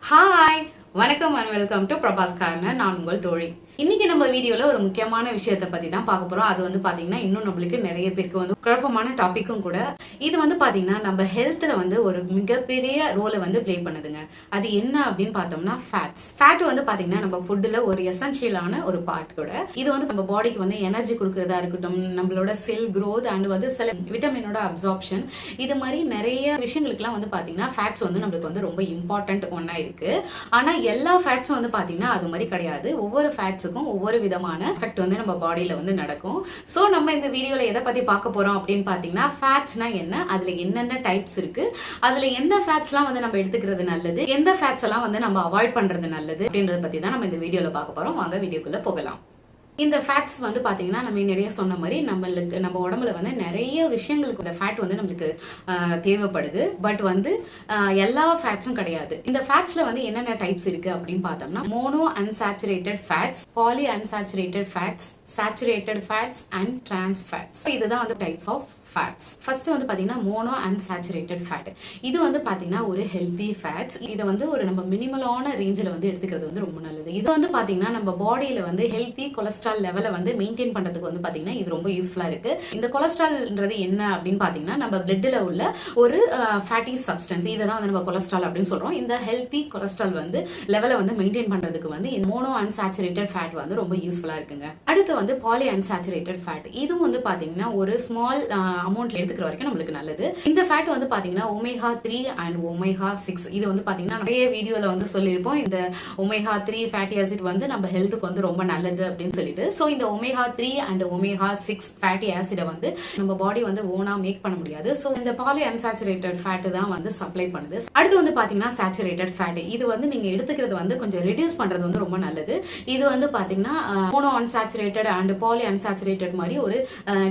Hi வணக்கம் and welcome to Prabhas corner. நான் உங்கள் தோழி. இன்னைக்கு நம்ம வீடியோல ஒரு முக்கியமான விஷயத்தை பத்தி தான் பார்க்க போறோம். அது வந்து பாத்தீங்கன்னா இன்னும் நம்மளுக்கு நிறைய பேருக்கு வந்து குழப்பமான டாபிக்கும் கூட. இது வந்து பாத்தீங்கன்னா நம்ம ஹெல்த்ல வந்து ஒரு மிகப்பெரிய ரோலை வந்து பிளே பண்ணுதுங்க. அது என்ன அப்படின்னு பார்த்தோம்னா ஃபேட் வந்து பாத்தீங்கன்னா நம்ம ஃபுட்ல ஒரு எசென்ஷியலான ஒரு பார்ட் கூட. இது வந்து நம்ம பாடிக்கு வந்து எனர்ஜி கொடுக்கறதா இருக்கட்டும், நம்மளோட செல் growth அண்ட் வந்து சில விட்டமினோட அப்சார்ப்ஷன், இது மாதிரி நிறைய விஷயங்களுக்குலாம் வந்து பாத்தீங்கன்னா ஃபேட்ஸ் வந்து நம்மளுக்கு வந்து ரொம்ப இம்பார்ட்டன்ட் ஒன்னா இருக்கு. ஆனா எல்லா ஃபேட்ஸும் வந்து பாத்தீங்கன்னா அது மாதிரி கிடையாது. ஒவ்வொரு ஃபேட்ஸ் ஒவ்வொரு விதமான எஃபெக்ட் வந்து நம்ம பாடியில வந்து நடக்கும். சோ நம்ம இந்த வீடியோல எதை பத்தி பார்க்க போறோம் அப்படின்னு பாத்தீங்கன்னா ஃபேட்ஸ்னா என்ன, அதுல என்னென்ன டைப்ஸ் இருக்கு, அதுல எந்த ஃபேட்ஸ்லாம் வந்து நம்ம எடுத்துக்கிறது நல்லது, எந்த ஃபேட்ஸ் எல்லாம் வந்து நம்ம அவாய்ட் பண்றது நல்லது அப்படின்றத பத்தி தான் நம்ம இந்த வீடியோல பார்க்க போறோம். வாங்க வீடியோக்குள்ள போகலாம். இந்த ஃபேட்ஸ் வந்து பாத்தீங்கன்னா நம்ம நிறைய சொன்ன மாதிரி நம்ம உடம்புல வந்து நிறைய விஷயங்களுக்கு இந்த ஃபேட் வந்து நம்மளுக்கு தேவைப்படுது. பட் வந்து எல்லா ஃபேட்ஸும் கிடையாது. இந்த ஃபேட்ஸ்ல வந்து என்னென்ன டைப்ஸ் இருக்கு அப்படின்னு பார்த்தோம்னா mono unsaturated fats, poly unsaturated fats, saturated fats and trans fats. இதுதான் வந்து டைப்ஸ் ஆஃப் ஃபேட்ஸ். ஃபர்ஸ்ட் வந்து பாத்தீங்கன்னா மோனோ அன்சாச்சுரேட்டட் ஃபேட். இது வந்து பாத்தீங்கன்னா ஒரு ஹெல்தி ஃபேட்ஸ். இதை வந்து ஒரு நம்ம மினிமலான ரேஞ்சில் வந்து எடுத்துக்கிறது வந்து ரொம்ப நல்லது. இது வந்து பாத்தீங்கன்னா நம்ம பாடியில வந்து ஹெல்தி கொலஸ்ட்ரால் லெவலை வந்து மெயின்டைன் பண்றதுக்கு வந்து பாத்தீங்கன்னா இது ரொம்ப யூஸ்ஃபுல்லா இருக்கு. இந்த கொலஸ்ட்ரால்ன்றது என்ன அப்படின்னு பாத்தீங்கன்னா நம்ம பிளட்ல உள்ள ஒரு ஃபேட்டி சப்ஸ்டன்ஸ். இதை தான் வந்து நம்ம கொலஸ்ட்ரால் அப்படின்னு சொல்றோம். இந்த ஹெல்தி கொலஸ்ட்ரால் வந்து லெவலை வந்து மெயின்டைன் பண்றதுக்கு வந்து இந்த மோனோ அன்சாச்சுரேட்டட் ஃபேட் வந்து ரொம்ப யூஸ்ஃபுல்லா இருக்குங்க. அடுத்து வந்து பாலி அன்சாச்சுரேட்டட் ஃபேட். இது வந்து பாத்தீங்கன்னா ஒரு ஸ்மால் அமௌண்ட்ல எடுத்துக்கிற வரைக்கும் நம்மளுக்கு நல்லது. இந்த ஃபேட் வந்து பாத்தீங்கன்னா ஒமேகா 3 அண்ட் ஒமேகா 6. இது வந்து பாத்தீங்கன்னா நிறைய வீடியோல வந்து சொல்லியிருப்போம். இந்த ஒமேகா 3 ஃபேட்டி ஆசிட் வந்து நம்ம ஹெல்த்துக்கு வந்து ரொம்ப நல்லது அப்படின்னு சொல்லிட்டு. சோ இந்த ஒமேகா 3 அண்ட் ஒமேகா 6 ஃபேட்டி ஆசிட வந்து நம்ம பாடி வந்து ஓனா மேக் பண்ண முடியாது. சோ இந்த பாலி அன்சாச்சுரேட்டட் ஃபேட் தான் வந்து சப்ளை பண்ணுது. அடுத்து வந்து பாத்தீங்கன்னா சாச்சுரேட்டட் ஃபேட். இது வந்து நீங்க எடுத்துக்கிறது வந்து கொஞ்சம் ரெடியூஸ் பண்றது வந்து ரொம்ப நல்லது. இது வந்து பாத்தீங்கன்னா mono unsaturated and poly unsaturated மாதிரி ஒரு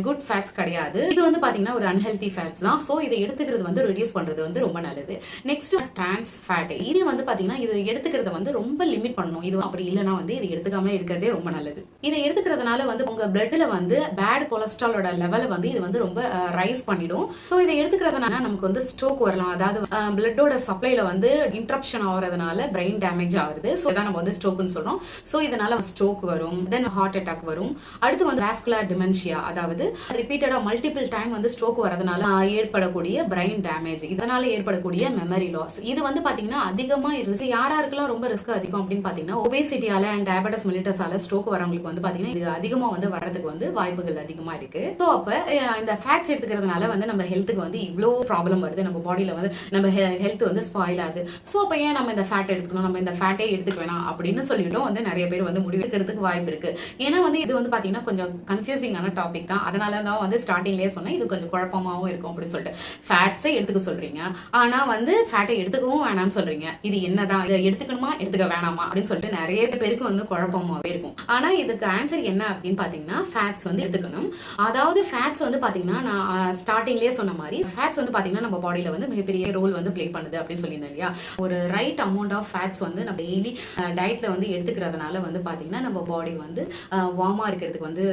குட் ஃபேட்ஸ் கிடையாது. இது வந்து பாத்தீங்கன்னா ஒரு அன்ஹெல்தி ஃபேட்ஸ் தான். சோ இதை எடுத்துக்கிறது வந்து ரெடியூஸ் பண்றது வந்து ரொம்ப நல்லது. Next trans fat. இது வந்து பாத்தீங்கன்னா இது எடுத்துக்கிறது வந்து ரொம்ப லிமிட் பண்ணணும். இது அப்படி இல்லைன்னா வந்து இது எடுத்துக்காம இருக்கிறதே ரொம்ப நல்லது. இதை எடுத்துக்கிறதுனால வந்து உங்க பிளட்ல வந்து பேட் கொலஸ்ட்ராலோட லெவலை வந்து இது வந்து ரொம்ப ரைஸ் பண்ணிடும். சோ இதை எடுத்துக்கிறதுனால நமக்கு வந்து ஸ்ட்ரோக் வரலாம். அதாவது பிளட்டோட சப்ளைல வந்து இன்டரப்ஷன் ஆகுறதுனால பிரெயின் டேமேஜ் ஆகுது. சோ இதான் நம்ம வந்து ஸ்ட்ரோக்னு சொல்றோம். சோ இதனால ஸ்ட்ரோக் வரும், தென் ஹார்ட் அட்டாக் வரும். அடுத்து வந்து வாஸ்குலர் டிமென்ஷியா, அதாவது ரிப்பீட்டடா மல்டிபிள் டைம் வந்து ஸ்ட்ரோக் வரதுனால ஏற்படக்கூடிய பிரெயின் டேமேஜ், இதனால ஏற்படக்கூடிய மெமரி லாஸ். இது வந்து பாத்தீங்கன்னா அதிகமா இருக்கு. யாராருக்கெல்லாம் ரொம்ப ரிஸ்க் அதிகம் அப்படின்னு பாத்தீங்கன்னா ஒபேசிட்டியால அண்ட் டயபெட்டிஸ் மெலிட்டஸால ஸ்ட்ரோக் வரவங்களுக்கு வந்து பாத்தீங்கன்னா இது அதிகமா வந்து வரதுக்கு வந்து வாய்ப்புகள் அதிகமா இருக்கு. சோ அப்ப இந்த ஃபேட்ஸ் எடுத்துக்கிறதுனால வந்து நம்ம ஹெல்த்துக்கு வந்து இவ்வளோ ப்ராப்ளம் வருது. நம்ம பாடியில வந்து நம்ம ஹெல்த் வந்து ஸ்பாயில் ஆகுது. சோ அப்ப ஏன் நம்ம இந்த ஃபேட் எடுத்துக்கணும், நம்ம இந்த ஃபேட்டே எடுத்துக்க வேணாம் அப்படின்னு சொல்லிட்டோம் வந்து நிறைய பேர் வந்து முடிவெடுக்கிறதுக்கு வாய்ப்பு இருக்கு. ஏன்னா வந்து இது வந்து பாத்தீங்கன்னா கொஞ்சம் கன்ஃபியூசிங்கான டாபிக் தான். அதனால தான் வந்து ஸ்டார்டிங்லேயே சொன்னேன் இது கொஞ்சம் குழப்பமாவும் இருக்கும் அப்படின்னு சொல்லிட்டு. ஃபேட்ஸை எடுத்துக்க சொல்றீங்க, ஆனா வந்து ஃபேட்டை எடுத்துக்கவும் வேணாம்னு சொல்றீங்க. இது என்னதான், இதை எடுத்துக்கணுமா எடுத்துக்க வேணாமா அப்படின்னு சொல்லிட்டு நிறைய பேருக்கு வந்து குழப்பமாவே இருக்கும். ஆனா இதுக்கு ஆன்சர் என்ன அப்படின்னு பாத்தீங்கன்னா ஃபேட்ஸ் வந்து எடுத்துக்கணும். அதாவது ஃபேட்ஸ் வந்து பாத்தீங்கன்னா நான் ஸ்டார்டிங்லேயே சொன்ன மாதிரி ஃபேட்ஸ் வந்து பாத்தீங்கன்னா நம்ம பாடியில வந்து மிகப்பெரிய ரோல் வந்து பிளே பண்ணுது அப்படின்னு சொல்லியிருந்தேன் இல்லையா. ஒரு ரைட் அமௌண்ட் ஆஃப் ஃபேட்ஸ் வந்து நம்ம டெய்லி டயட்ல வந்து எடுத்துக்கிறதுனால வந்து பாத்தீங்கன்னா நம்ம பாடி வந்து வார்மா இருக்கிறதுக்கு வந்து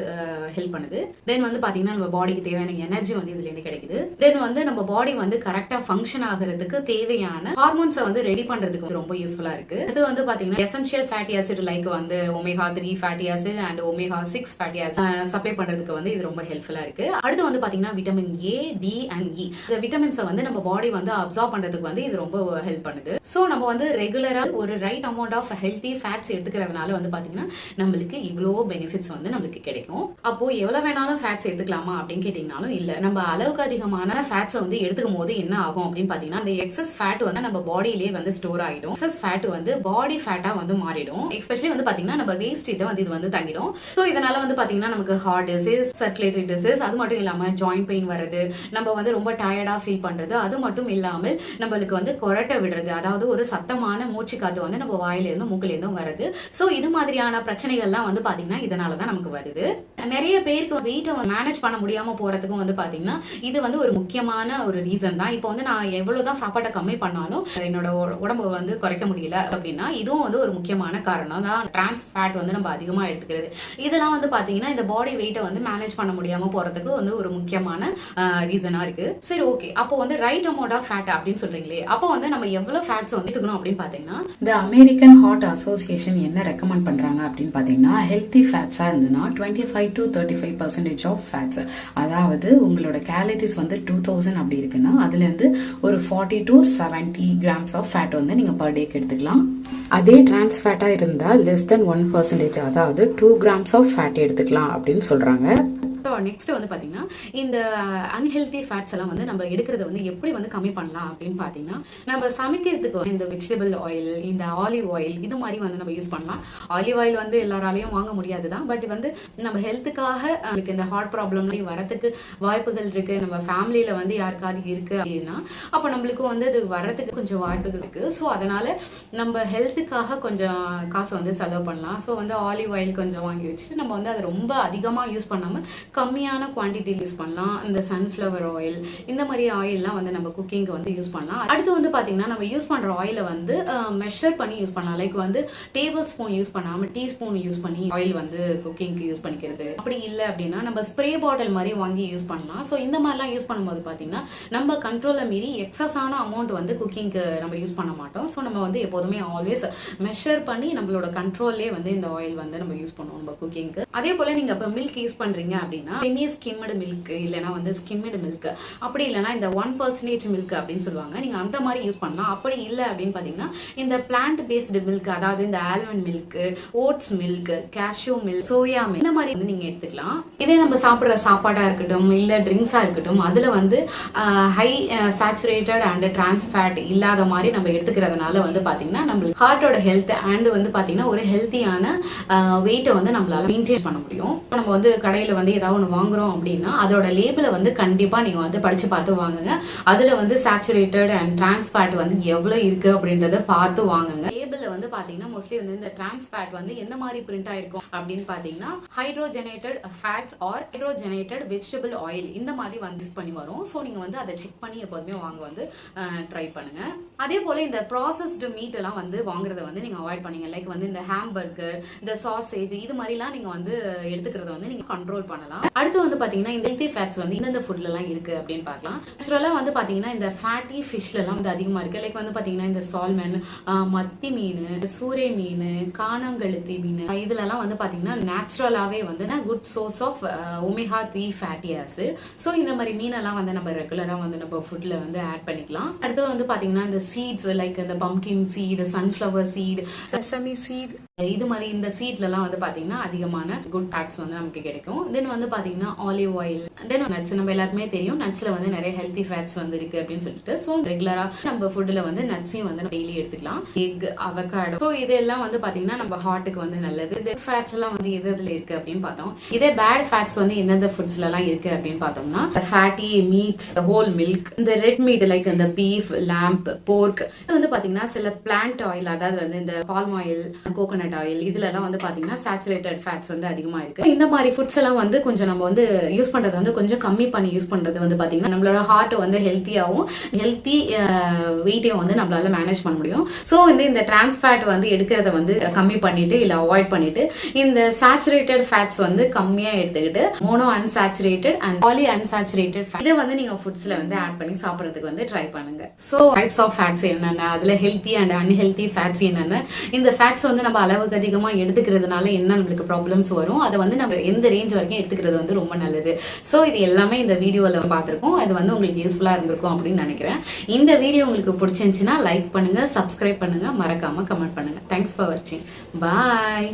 ஹெல்ப் பண்ணுது. தென் வந்து பாத்தீங்கன்னா நம்ம பாடிக்கு தேவையான எனர்ஜி வந்து இதுல இருந்து கிடைக்குது. தென் வந்து நம்ம பாடி வந்து கரெக்டா ஃபங்க்ஷன் ஆகிறதுக்கு தேவையான ஹார்மோன்ஸை வந்து ரெடி பண்றதுக்கு வந்து ரொம்ப யூஸ்ஃபுல்லா இருக்கு. இது வந்து பாத்தீங்கன்னா எசென்ஷியல் ஃபேட்டி ஆசிட் லைக் வந்து omega 3 fatty acid and omega 6 fatty acid supply பண்றதுக்கு வந்து இது ரொம்ப ஹெல்ப்ஃபுல்லா இருக்கு. அடுத்து வந்து பாத்தீங்கன்னா விட்டமின் ஏ, டி அண்ட் இ. இந்த விட்டமின்ஸை வந்து நம்ம பாடி வந்து அப்சார்ப் பண்றதுக்கு வந்து இது ரொம்ப ஹெல்ப் பண்ணுது. சோ நம்ம வந்து ரெகுலரா ஒரு right amount of healthy fats எடுத்துக்கிறதுனால வந்து பாத்தீங்கன்னா நம்மளுக்கு இவ்வளோ பெனிஃபிட்ஸ் வந்து நம்மளுக்கு கிடைக்கும். அப்போ எவ்வளவு வேணாலும் ஃபேட்ஸ் எடுத்துக்கலாமா அப்படின்னு கேட்டீங்கன்னாலும் இல்ல. நம்ம அளவுக்கு அதிகமான ஃபேட்ஸை வந்து எடுத்துக்கும் போது என்ன ஆகும் அப்படின்னு பாத்தீங்கன்னா அந்த எக்ஸஸ் ஃபேட் வந்து நம்ம பாடியிலே வந்து ஸ்டோர் ஆயிடும். எக்ஸஸ் ஃபேட் வந்து பாடி ஃபேட்டா வந்து மாறிடும். எஸ்பெஷலி வந்து பாத்தீங்கன்னா நம்ம வேஸ்ட் வந்து இது வந்து தங்கிடும். சோ இதனால வந்து பாத்தீங்கன்னா நமக்கு ஹார்ட் டிசீஸ், சர்க்குலேட்டரி டிசீஸ், அது மட்டும் இல்லாம ஜாயிண்ட் பெயின் வருது, நம்ம வந்து ரொம்ப டயர்டா ஃபீல் பண்றது, அது மட்டும் இல்லாமல் நம்மளுக்கு வந்து கொரட்டை விடுறது, அதாவது ஒரு சத்தமான மூச்சு காத்து வந்து நம்ம வாயில இருந்தும் மூக்குல இருந்தும் வருது. சோ இது மாதிரியான பிரச்சனைகள்லாம் வந்து பாத்தீங்கன்னா இதனாலதான் நமக்கு வருது. நிறைய பேருக்கு வெயிட்டை மேனேஜ் பண்ண முடியாம போறதுக்கும் வந்து வந்து பாத்தீங்கன்னா இது வந்து ஒரு முக்கியமான ஒரு ரீசன் தான். இப்போ வந்து நான் எவ்வளவுதான் சாப்பாட்டை கம்மி பண்ணாலும் என்னோட உடம்பு வந்து குறைக்க முடியல அப்படின்னா இதுவும் வந்து ஒரு முக்கியமான காரணம் தான். டிரான்ஸ் ஃபேட் வந்து நம்ம அதிகமா எடுத்துக்கிறது இதெல்லாம் வந்து பாத்தீங்கன்னா இந்த பாடி வெயிட்டை வந்து மேனேஜ் பண்ண முடியாம போறதுக்கு வந்து ஒரு முக்கியமான ரீசனா இருக்கு. சரி, ஓகே, அப்போ வந்து ரைட் அமௌண்ட் ஆஃப் ஃபேட் அப்படின்னு சொல்றீங்களே, அப்போ வந்து நம்ம எவ்வளவு ஃபேட்ஸ் வந்து எடுத்துக்கணும் அப்படின்னு பாத்தீங்கன்னா இந்த அமெரிக்கன் ஹார்ட் அசோசியேஷன் என்ன ரெக்கமெண்ட் பண்றாங்க அப்படின்னு பாத்தீங்கன்னா ஹெல்தி ஃபேட்ஸா இருந்ததுன்னா 25 to 35% ஆஃப் ஃபேட்ஸ், அதாவது உங்களோட கேலரிஸ் வந்து 2000 அப்படி இருக்குன்னா அதுல இருந்து ஒரு 40 to 70 grams ஆஃப் ஃபேட் வந்து நீங்க பர் டேக்கு எடுத்துக்கலாம். அதே டிரான்ஸ் ஃபேட்டா இருந்தா லெஸ் தென் 1%, அதாவது 2 grams ஆஃப் ஃபேட் எடுத்துக்கலாம் அப்படின்னு சொல்றாங்க. நெக்ஸ்ட் வந்து பாத்தீங்கன்னா இந்த அன்ஹெல்தி ஃபேட்ஸ் எல்லாம் வந்து நம்ம எடுக்கிறத வந்து எப்படி வந்து கம்மி பண்ணலாம் அப்படின்னு பாத்தீங்கன்னா நம்ம சமைக்கிறதுக்கு இந்த வெஜிடபிள் ஆயில், இந்த ஆலிவ் ஆயில் இது மாதிரி வந்து நம்ம யூஸ் பண்ணலாம். ஆலிவ் ஆயில் வந்து எல்லாராலையும் வாங்க முடியாதுதான், பட் வந்து நம்ம ஹெல்த்துக்காக நம்மளுக்கு இந்த ஹார்ட் ப்ராப்ளம் வரதுக்கு வாய்ப்புகள் இருக்கு, நம்ம ஃபேமிலியில வந்து யாருக்காவது இருக்கு அப்படின்னா அப்போ நம்மளுக்கு வந்து அது வர்றதுக்கு கொஞ்சம் வாய்ப்புகள் இருக்கு. ஸோ அதனால நம்ம ஹெல்த்துக்காக கொஞ்சம் காசு வந்து செலவு பண்ணலாம். ஸோ வந்து ஆலிவ் ஆயில் கொஞ்சம் வாங்கி வச்சுட்டு நம்ம வந்து அதை ரொம்ப அதிகமாக யூஸ் பண்ணாமல் கம்மியான குவான்டிட்டி யூஸ் பண்ணலாம். இந்த சன்ஃப்ளவர் ஆயில் இந்த மாதிரி ஆயில்லாம் வந்து நம்ம குக்கிங்க்கு வந்து யூஸ் பண்ணலாம். அடுத்து வந்து பாத்தீங்கன்னா நம்ம யூஸ் பண்ற ஆயில வந்து மெஷர் பண்ணி யூஸ் பண்ணலாம். லைக் வந்து டேபிள் ஸ்பூன் யூஸ் பண்ணாம டீஸ்பூன் யூஸ் பண்ணி ஆயில் வந்து குக்கிங்க்கு யூஸ் பண்ணிக்கிறது. அப்படி இல்லை அப்படின்னா நம்ம ஸ்ப்ரே பாட்டில் மாதிரி வாங்கி யூஸ் பண்ணலாம். ஸோ இந்த மாதிரிலாம் யூஸ் பண்ணும்போது பாத்தீங்கன்னா நம்ம கண்ட்ரோலை மீறி எக்ஸஸான அமௌண்ட் வந்து குக்கிங்க்கு நம்ம யூஸ் பண்ண மாட்டோம். ஸோ நம்ம வந்து எப்போதுமே ஆல்வேஸ் மெஷர் பண்ணி நம்மளோட கண்ட்ரோல்லே வந்து இந்த ஆயில் வந்து நம்ம யூஸ் பண்ணுவோம் நம்ம குக்கிங்க்கு. அதே போல நீங்க இப்போ மில்க் யூஸ் பண்றீங்க அப்படின்னா செமி ஸ்கிம்டு மில்க் இல்லைனா வந்து ஸ்கிம்டு மில்க், அப்படி இல்லைனா இந்த 1% மில்க் அப்படின்னு சொல்லுவாங்க, நீங்க அந்த மாதிரி யூஸ் பண்ணலாம். அப்படி இல்லை அப்படின்னு பாத்தீங்கன்னா இந்த பிளான்ட் பேஸ்டு மில்க், அதாவது இந்த almond milk, oats milk, cashew milk, soya milk இந்த மாதிரி வந்து நீங்க எடுத்துக்கலாம். இதே நம்ம சாப்பிடுற சாப்பாடா இருக்கட்டும் இல்ல ட்ரிங்க்ஸா இருக்கட்டும் அதுல வந்து high saturated and trans fat இல்லாத மாதிரி நம்ம எடுத்துக்கிறதுனால வந்து பாத்தீங்கன்னா நம்மளுக்கு ஹார்ட்டோட ஹெல்த் அண்ட் வந்து பாத்தீங்கன்னா ஒரு ஹெல்த்தியான வெயிட்டை வந்து நம்மளால மெயின்டைன் பண்ண முடியும். நம்ம வந்து கடையில வந்து ஏதாவது ஒன்று வாங்குறோம் அப்படின்னா அதோட லேபிளை வந்து கண்டிப்பா நீங்க வந்து படிச்சு பார்த்து வாங்குங்க. அதுல வந்து சேச்சுரேட்டட் அண்ட் டிரான்ஸ் ஃபேட் வந்து எவ்வளவு இருக்கு அப்படின்றத பார்த்து வாங்குங்க. லேபிள்ல வந்து பாத்தீங்கன்னா மோஸ்ட்லி வந்து இந்த டிரான்ஸ் ஃபேட் வந்து எந்த மாதிரி பிரிண்ட் ஆயிருக்கும் அப்படின்னு பாத்தீங்கன்னா ஹைட்ரோஜெனேட்டட் ஃபேட்ஸ் ஆர் ஹைட்ரோஜெனேட்டட் வெஜிடபிள் ஆயில் இந்த மாதிரி வந்து யூஸ் பண்ணி வரும். ஸோ நீங்க வந்து அதை செக் பண்ணி எப்போதுமே வாங்க வந்து ட்ரை பண்ணுங்க. அதே போல இந்த ப்ராசஸ்டு மீட் எல்லாம் வந்து வாங்குறத வந்து நீங்க அவாய்ட் பண்ணீங்க. லைக் வந்து இந்த ஹாம்பர்கர், இந்த சாசேஜ் இது மாதிரிலாம் நீங்க வந்து எடுத்துக்கிறத வந்து நீங்க கண்ட்ரோல் பண்ணலாம். அடுத்து வந்து பாத்தீங்கன்னா இந்த ஹெல்தி ஃபேட்ஸ் வந்து இந்த ஃபுட்ல எல்லாம் இருக்கு அப்படின்னு பார்க்கலாம். நேச்சுரலா வந்து பாத்தீங்கன்னா இந்த ஃபேட்டி ஃபிஷ்ல எல்லாம் வந்து அதிகமா இருக்கு. லைக் வந்து பாத்தீங்கன்னா இந்த சால்மன், மத்தி மீன், சூரை மீன், காணாங்கழுத்தி மீன் இதுல எல்லாம் வந்து பாத்தீங்கன்னா நேச்சுரலாவே வந்து good source of omega 3 fatty acid. So இந்த மாதிரி மீனெல்லாம் வந்து நம்ம ரெகுலரா வந்து நம்ம ஃபுட்ல வந்து ஆட் பண்ணிக்கலாம். அடுத்து வந்து பாத்தீங்கன்னா இந்த சீட்ஸ் லைக் இந்த pumpkin seed, sunflower seed, sesame seed இது மாதிரி இந்த சீட்ல எல்லாம் வந்து பாத்தீங்கன்னா அதிகமான குட் ஃபேட்ஸ் வந்து நமக்கு கிடைக்கும். தென் வந்து பாத்தீங்கன்னா ஆலிவ் ஆயில், தென் நட்ஸ் நம்ம எல்லாருக்குமே தெரியும் நட்ஸ்ல வந்து நிறைய ஹெல்தி ஃபேட்ஸ் வந்து இருக்கு அப்படின்னு சொல்லிட்டு ஸோ ரெகுலரா நம்ம ஃபுட்ல வந்து நட்ஸையும் வந்து டெய்லி எடுத்துக்கலாம். எக், அவகாடோ, ஸோ இதெல்லாம் வந்து பாத்தீங்கன்னா நம்ம ஹார்ட்டுக்கு வந்து நல்லது. இந்த ஃபேட்ஸ் எல்லாம் வந்து எதுல இருக்கு அப்படின்னு பார்த்தோம். இதே பேட் ஃபேட்ஸ் வந்து எந்தெந்த ஃபுட்ஸ்ல எல்லாம் இருக்கு அப்படின்னு பார்த்தோம்னா ஃபேட்டி மீட்ஸ், ஹோல் மில்க், இந்த ரெட் மீட் லைக் இந்த பீஃப், லேம்ப், போர்க் இது வந்து பாத்தீங்கன்னா சில பிளான்ட் ஆயில், அதாவது வந்து இந்த பால்ம் ஆயில், கோகோனட் ஆயில் இதுல எல்லாம் வந்து பாத்தீங்கன்னா சேச்சுரேட்டட் ஃபேட்ஸ் வந்து அதிகமா இருக்கு. இந்த மாதிரி ஃபுட்ஸ் எல்லாம் வந்து கொஞ்சம் நம்ம வந்து யூஸ் பண்றது வந்து கொஞ்சம் கம்மி பண்ணி யூஸ் பண்றது வந்து பாத்தீங்கன்னா நம்மளோட ஹார்ட் வந்து ஹெல்த்தியாவும் ஹெல்த்தி வெயிட்டையும் வந்து நம்மளால மேனேஜ் பண்ண முடியும். ஸோ இந்த டிரான்ஸ் ஃபேட் வந்து எடுக்கிறத வந்து கம்மி பண்ணிட்டு இல்ல அவாய்ட் பண்ணிட்டு இந்த சேச்சுரேட்டட் ஃபேட்ஸ் வந்து கம்மியா எடுத்துக்கிட்டு mono unsaturated and poly unsaturated fat இதை வந்து நீங்க ஃபுட்ஸ்ல வந்து ஆட் பண்ணி சாப்பிடறதுக்கு வந்து ட்ரை பண்ணுங்க. ஸோ டைப்ஸ் ஆஃப் ஃபேட்ஸ் என்னென்ன, அதுல ஹெல்த்தி அண்ட் அன்ஹெல்த்தி ஃபேட்ஸ் என்னென்ன, இந்த ஃபேட்ஸ் வந்து நம்ம அளவுக்கு அதிகமா எடுத்துக்கிறதுனால என்ன நம்மளுக்கு ப்ராப்ளம்ஸ் வரும், அதை வந்து நம்ம எந்த ரேஞ்ச் வரைக்கும் எடுத்துக்கிறது வந்து ரொம்ப நல்லது. ஸோ இது எல்லாமே இந்த வீடியோல பார்த்திருக்கோம். அது வந்து உங்களுக்கு யூஸ்ஃபுல்லா இருந்திருக்கும் அப்படின்னு நினைக்கிறேன். இந்த வீடியோ உங்களுக்கு பிடிச்சிருந்துச்சுன்னா லைக் பண்ணுங்க, சப்ஸ்கிரைப் பண்ணுங்க, மறக்காம கமெண்ட் பண்ணுங்க. தேங்க்ஸ் ஃபார் வாட்சிங். பாய்.